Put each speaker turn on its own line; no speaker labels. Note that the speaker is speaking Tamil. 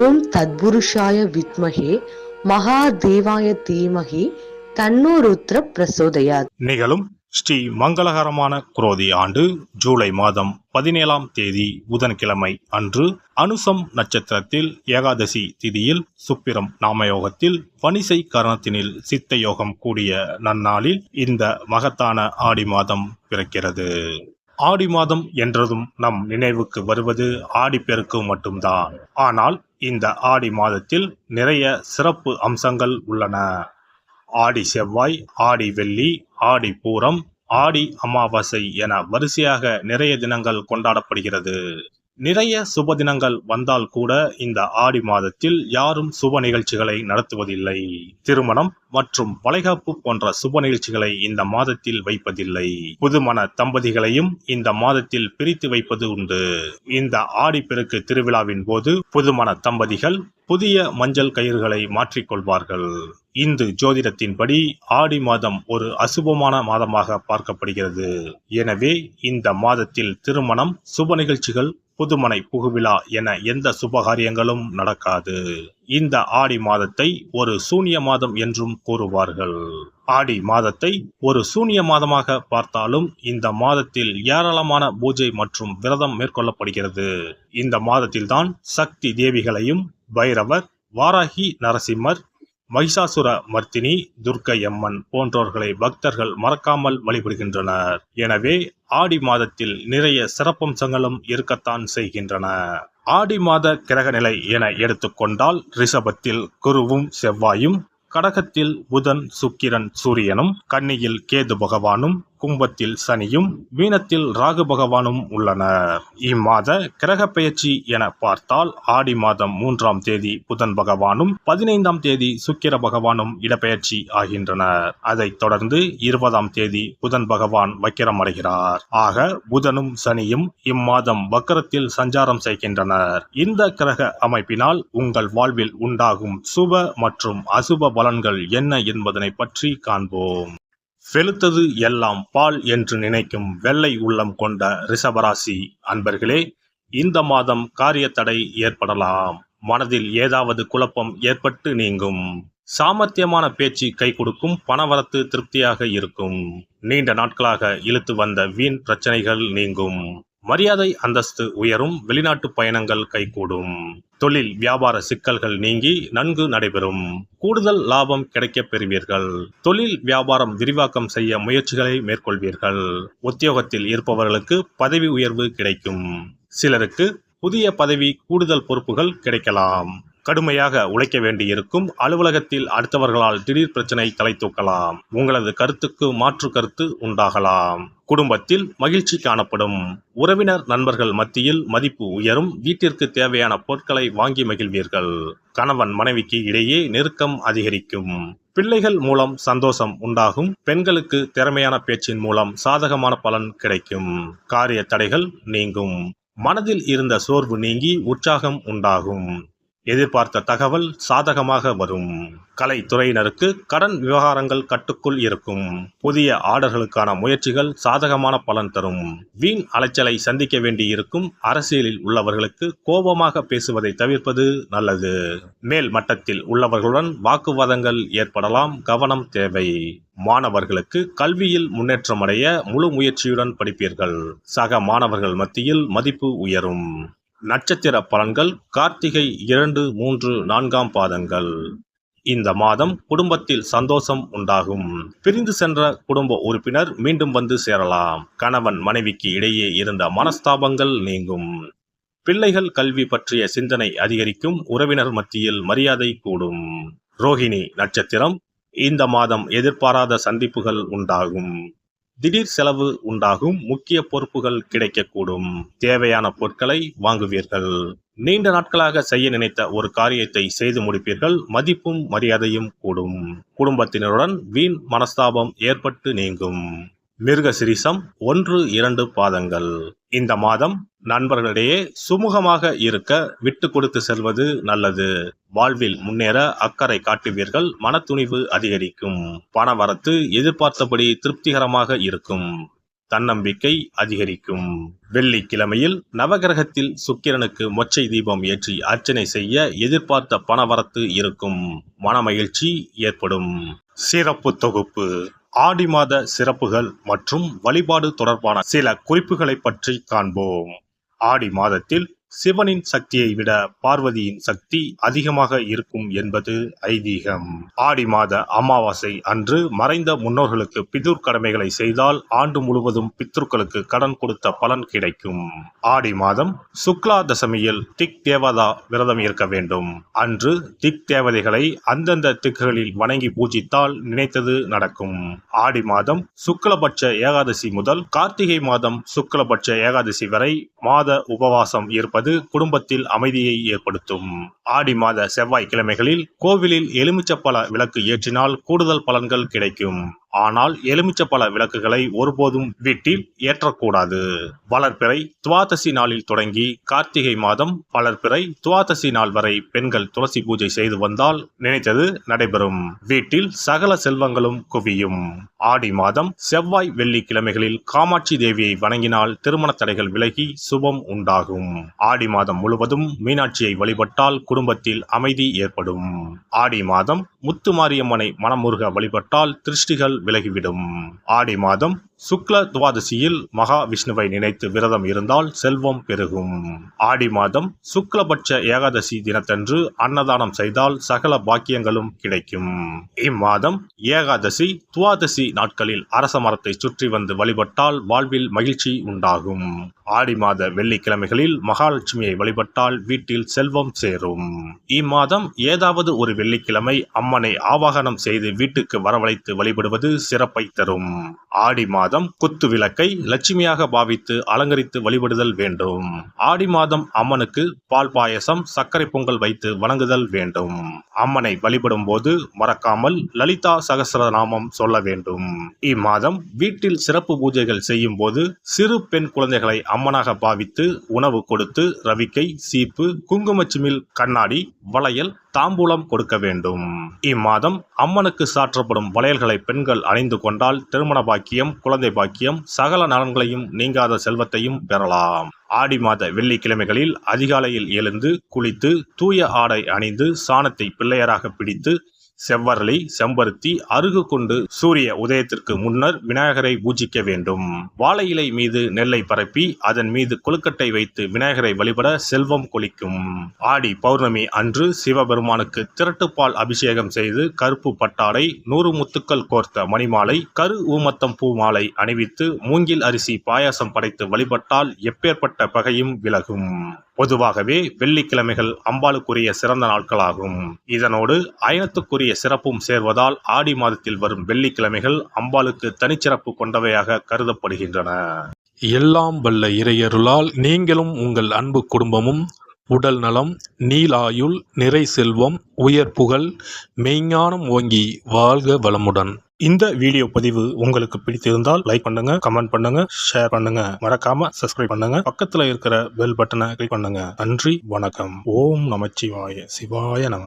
ஓம் தத்புருஷாய வித்மஹே மகாதேவாய தீமஹி தன்னோ ருத்ர பிரசோதயாத்.
நிகழும் ஸ்ரீ மங்களகரமான குரோதி ஆண்டு ஜூலை மாதம் 17ஆம் தேதி புதன்கிழமை அன்று அனுசம் நட்சத்திரத்தில் ஏகாதசி திதியில் சுப்பிரம் நாமயோகத்தில் வணிசை கரணத்தினில் சித்த யோகம் கூடிய நன்னாளில் இந்த மகத்தான ஆடி மாதம் பிறக்கிறது. ஆடி மாதம் என்றதும் நம் நினைவுக்கு வருவது ஆடிப்பெருக்கு மட்டும்தான். ஆனால் இந்த ஆடி மாதத்தில் நிறைய சிறப்பு அம்சங்கள் உள்ளன. ஆடி செவ்வாய், ஆடி வெள்ளி, ஆடி பூரம், ஆடி அமாவாசை என வரிசையாக நிறைய தினங்கள் கொண்டாடப்படுகிறது. நிறைய சுப தினங்கள் வந்தால் கூட இந்த ஆடி மாதத்தில் யாரும் சுப நிகழ்ச்சிகளை நடத்துவதில்லை. திருமணம் மற்றும் வளைகாப்பு போன்ற சுப நிகழ்ச்சிகளை இந்த மாதத்தில் வைப்பதில்லை. புதுமண தம்பதிகளையும் இந்த மாதத்தில் பிரித்து வைப்பது உண்டு. இந்த ஆடிப்பெருக்கு திருவிழாவின் போது புதுமண தம்பதிகள் புதிய மஞ்சள் கயிறுகளை மாற்றிக்கொள்வார்கள். இந்து ஜோதிடத்தின்படி ஆடி மாதம் ஒரு அசுபமான மாதமாக பார்க்கப்படுகிறது. எனவே இந்த மாதத்தில் திருமணம், சுப நிகழ்ச்சிகள், புதுமனை புகுவிழா என எந்த சுபகாரியங்களும் நடக்காது. இந்த ஆடி மாதத்தை ஒரு சூனிய மாதம் என்றும் கூறுவார்கள். ஆடி மாதத்தை ஒரு சூனிய மாதமாக பார்த்தாலும் இந்த மாதத்தில் ஏராளமான பூஜை மற்றும் விரதம் மேற்கொள்ளப்படுகிறது. இந்த மாதத்தில்தான் சக்தி தேவிகளையும் பைரவர், வாராகி நரசிம்மர், மகிஷாசுர மர்த்தினி, துர்க்கை அம்மன் போன்றோர்களை பக்தர்கள் மறக்காமல் வழிபடுகின்றனர். எனவே ஆடி மாதத்தில் நிறைய சிறப்பம்சங்களும் இருக்கத்தான் செய்கின்றன. ஆடி மாத கிரகநிலை என எடுத்துக்கொண்டால் ரிஷபத்தில் குருவும் செவ்வாயும், கடகத்தில் புதன், சுக்கிரன், சூரியனும், கன்னியில் கேது பகவானும், கும்பத்தில் சனியும், மீனத்தில் ராகு பகவானும் உள்ளனர். இம்மாத கிரக பெயர்ச்சி என பார்த்தால் ஆடி மாதம் 3ஆம் தேதி புதன் பகவானும் 15ஆம் தேதி சுக்கிர பகவானும் இடப்பெயர்ச்சி ஆகின்றனர். அதைத் தொடர்ந்து 20ஆம் தேதி புதன் பகவான் வக்கிரம் அடைகிறார். ஆக புதனும் சனியும் இம்மாதம் வக்கரத்தில் சஞ்சாரம் செய்கின்றனர். இந்த கிரக அமைப்பினால் உங்கள் வாழ்வில் உண்டாகும் சுப மற்றும் அசுப பலன்கள் என்ன என்பதனை பற்றி காண்போம். வெளுத்தது எல்லாம் பால் என்று நினைக்கும் வெள்ளை உள்ளம் கொண்ட ரிஷபராசி அன்பர்களே, இந்த மாதம் காரிய தடை ஏற்படலாம். மனதில் ஏதாவது குழப்பம் ஏற்பட்டு நீங்கும். சாமர்த்தியமான பேச்சு கை கொடுக்கும். பணவரத்து திருப்தியாக இருக்கும். நீண்ட நாட்களாக இழுத்து வந்த வீண் பிரச்சனைகள் நீங்கும். மரியாதை அந்தஸ்து உயரும். வெளிநாட்டு பயணங்கள் கைகூடும். தொழில் வியாபார சிக்கல்கள் நீங்கி நன்கு நடைபெறும். கூடுதல் லாபம் கிடைக்கப் பெறுவீர்கள். தொழில் வியாபாரம் விரிவாக்கம் செய்ய முயற்சிகளை மேற்கொள்வீர்கள். உத்தியோகத்தில் இருப்பவர்களுக்கு பதவி உயர்வு கிடைக்கும். சிலருக்கு புதிய பதவி, கூடுதல் பொறுப்புகள் கிடைக்கலாம். கடுமையாக உழைக்க வேண்டியிருக்கும். அலுவலகத்தில் அடுத்தவர்களால் திடீர் பிரச்சனை தலை தூக்கலாம். உங்களது கருத்துக்கு மாற்று கருத்து உண்டாகலாம். குடும்பத்தில் மகிழ்ச்சி காணப்படும். உறவினர் நண்பர்கள் மத்தியில் மதிப்பு உயரும். வீட்டிற்கு தேவையான பொருட்களை வாங்கி மகிழ்வீர்கள். கணவன் மனைவிக்கு இடையே நெருக்கம் அதிகரிக்கும். பிள்ளைகள் மூலம் சந்தோஷம் உண்டாகும். பெண்களுக்கு திறமையான பேச்சின் மூலம் சாதகமான பலன் கிடைக்கும். காரிய தடைகள் நீங்கும். மனதில் இருந்த சோர்வு நீங்கி உற்சாகம் உண்டாகும். எதிர்பார்த்த தகவல் சாதகமாக வரும். கலைத்துறையினருக்கு கடன் விவகாரங்கள் கட்டுக்குள் இருக்கும். புதிய ஆர்டர்களுக்கான முயற்சிகள் சாதகமான பலன் தரும். வீண் அலைச்சலை சந்திக்க வேண்டியிருக்கும். அரசியலில் உள்ளவர்களுக்கு கோபமாக பேசுவதை தவிர்ப்பது நல்லது. மேல் மட்டத்தில் உள்ளவர்களுடன் வாக்குவாதங்கள் ஏற்படலாம். கவனம் தேவை. மாணவர்களுக்கு கல்வியில் முன்னேற்றமடைய முழு முயற்சியுடன் படிப்பீர்கள். சக மாணவர்கள் மத்தியில் மதிப்பு உயரும். நட்சத்திர பலன்கள் கார்த்திகை 2, 3, 4ஆம் பாதங்கள். இந்த மாதம் குடும்பத்தில் சந்தோஷம் உண்டாகும். பிரிந்து சென்ற குடும்ப உறுப்பினர் மீண்டும் வந்து சேரலாம். கணவன் மனைவிக்கு இடையே இருந்த மனஸ்தாபங்கள் நீங்கும். பிள்ளைகள் கல்வி பற்றிய சிந்தனை அதிகரிக்கும். உறவினர் மத்தியில் மரியாதை கூடும். ரோஹிணி நட்சத்திரம். இந்த மாதம் எதிர்பாராத சந்திப்புகள் உண்டாகும். திடீர் செலவு உண்டாகும். முக்கிய பொறுப்புகள் கிடைக்கக்கூடும். தேவையான பொருட்களை வாங்குவீர்கள். நீண்ட நாட்களாக செய்ய நினைத்த ஒரு காரியத்தை செய்து முடிப்பீர்கள். மதிப்பும் மரியாதையும் கூடும். குடும்பத்தினருடன் வீண் மனஸ்தாபம் ஏற்பட்டு நீங்கும். மிருகசிரிசம் 1, 2 பாதங்கள். இந்த மாதம் நண்பர்களிடையே சுமூகமாக இருக்க விட்டு கொடுத்து செல்வது நல்லது. வாழ்வில் முன்னேற அக்கறை காட்டுவீர்கள். மனத்துணிவு அதிகரிக்கும். பணவரத்து எதிர்பார்த்தபடி திருப்திகரமாக இருக்கும். தன்னம்பிக்கை அதிகரிக்கும். வெள்ளிக்கிழமையில் நவகிரகத்தில் சுக்கிரனுக்கு மொச்சை தீபம் ஏற்றி அர்ச்சனை செய்ய எதிர்பார்த்த பணவரத்து இருக்கும். மனமகிழ்ச்சி ஏற்படும். சிறப்பு தொகுப்பு. ஆடி மாத சிறப்புகள் மற்றும் வழிபாடு தொடர்பான சில குறிப்புகளை பற்றி காண்போம். ஆடி மாதத்தில் சிவனின் சக்தியை விட பார்வதியின் சக்தி அதிகமாக இருக்கும் என்பது ஐதீகம். ஆடி மாத அமாவாசை அன்று மறைந்த முன்னோர்களுக்கு பிதுர் கடமைகளை செய்தால் ஆண்டு முழுவதும் பித்ருக்களுக்கு கடன் கொடுத்த பலன் கிடைக்கும். ஆடி மாதம் சுக்லா தசமியில் திக் தேவதா விரதம் இருக்க வேண்டும். அன்று திக் தேவதைகளை அந்தந்த திக்குகளில் வணங்கி பூஜித்தால் நினைத்தது நடக்கும். ஆடி மாதம் சுக்லபட்ச ஏகாதசி முதல் கார்த்திகை மாதம் சுக்லபட்ச ஏகாதசி வரை மாத உபவாசம் இருப்பது குடும்பத்தில் அமைதியை ஏற்படுத்தும். ஆடி மாத செவ்வாய்க்கிழமைகளில் கோவிலில் எலுமிச்சப்பழ விளக்கு ஏற்றினால் கூடுதல் பலன்கள் கிடைக்கும். ஆனால் எலுமிச்சப்பழ விளக்குகளை ஒருபோதும் வீட்டில் ஏற்றக்கூடாது. வளர்பிறை துவாதசி நாளில் தொடங்கி கார்த்திகை மாதம் வளர்பிறை துவாதசி நாள் வரை பெண்கள் துளசி பூஜை செய்து வந்தால் நினைத்தது நடைபெறும். வீட்டில் சகல செல்வங்களும் குவியும். ஆடி மாதம் செவ்வாய் வெள்ளிக்கிழமைகளில் காமாட்சி தேவியை வணங்கினால் திருமண தடைகள் விலகி சுபம் உண்டாகும். ஆடி மாதம் முழுவதும் மீனாட்சியை வழிபட்டால் குடும்பத்தில் அமைதி ஏற்படும். ஆடி மாதம் முத்துமாரியம்மனை மனமுருக வழிபட்டால் திருஷ்டிகள் விலகிவிடும். ஆடி மாதம் சுக்ல துவாதசியில் மகா விஷ்ணுவை நினைத்து விரதம் இருந்தால் செல்வம் பெருகும். ஆடி மாதம் சுக்லபட்ச ஏகாதசி தினத்தன்று அன்னதானம் செய்தால் சகல பாக்கியங்களும் கிடைக்கும். இம்மாதம் ஏகாதசி துவாதசி நாட்களில் அரச மரத்தை சுற்றி வந்து வழிபட்டால் வாழ்வில் மகிழ்ச்சி உண்டாகும். ஆடி மாத வெள்ளிக்கிழமைகளில் மகாலட்சுமியை வழிபட்டால் வீட்டில் செல்வம் சேரும். இம்மாதம் ஏதாவது ஒரு வெள்ளிக்கிழமை அம்மனை ஆவாகனம் செய்து வீட்டுக்கு வரவழைத்து வழிபடுவது சிறப்பை தரும். ஆடி மாதம் குத்து விளக்கை லட்சுமியாக பாவித்து அலங்கரித்து வழிபடுதல் வேண்டும். ஆடி மாதம் அம்மனுக்கு பால் பாயசம் சர்க்கரை பொங்கல் வைத்து வணங்குதல் வேண்டும். அம்மனை வழிபடும் போது மறக்காமல் லலிதா சகஸ்ரநாமம் சொல்ல வேண்டும். இம்மாதம் வீட்டில் சிறப்பு பூஜைகள் செய்யும் போது சிறு பெண் குழந்தைகளை அம்மனாக பாவித்து உணவு கொடுத்து ரவிக்கை சீப்பு குங்குமச்சிமிழ் கண்ணாடி வளையல் தாம்பூலம் கொடுக்க வேண்டும். இம்மாதம் அம்மனுக்கு சாற்றப்படும் வளையல்களை பெண்கள் அணிந்து கொண்டால் திருமண பாக்கியம் குழந்தை பாக்கியம் சகல நலன்களையும் நீங்காத செல்வத்தையும் பெறலாம். ஆடி மாத வெள்ளிக்கிழமைகளில் அதிகாலையில் எழுந்து குளித்து தூய ஆடை அணிந்து சாணத்தை பிள்ளையராக பிடித்து செவ்வரளி செம்பருத்தி அருகு கொண்டு சூரிய உதயத்திற்கு முன்னர் விநாயகரை பூஜிக்க வேண்டும். வாழை இலை மீது நெல்லை பரப்பி அதன் மீது கொழுக்கட்டை வைத்து விநாயகரை வழிபட செல்வம் கொளிக்கும். ஆடி பௌர்ணமி அன்று சிவபெருமானுக்கு திரட்டுப்பால் அபிஷேகம் செய்து கருப்பு பட்டாடை 100 முத்துக்கள் கோர்த்த மணிமாலை கரு ஊமத்தம் பூ மாலை அணிவித்து மூங்கில் அரிசி பாயாசம் படைத்து வழிபட்டால் எப்பேற்பட்ட பகையும் விலகும். பொதுவாகவே வெள்ளிக்கிழமைகள் அம்பாளுக்குரிய சிறந்த நாட்களாகும். இதனோடு அயனத்துக்குரிய சிறப்பும் சேர்வதால் ஆடி மாதத்தில் வரும் வெள்ளிக்கிழமைகள் அம்பாளுக்கு தனிச்சிறப்பு கொண்டவையாக கருதப்படுகின்றன.
எல்லாம் வல்ல இறையருளால் நீங்களும் உங்கள் அன்பு குடும்பமும் உடல் நலம் நீலாயுள் நிறை செல்வம் உயர் புகழ் மெய்ஞானம் ஓங்கி வாழ்க வளமுடன்.
இந்த வீடியோ பதிவு உங்களுக்கு பிடித்திருந்தால் லைக் பண்ணுங்க, கமெண்ட் பண்ணுங்க, ஷேர் பண்ணுங்க, மறக்காம சப்ஸ்கிரைப் பண்ணுங்க, பக்கத்துல இருக்கிற பெல் பட்டனை கிளிக் பண்ணுங்க. நன்றி, வணக்கம். ஓம் நமச்சிவாய. சிவாய நம.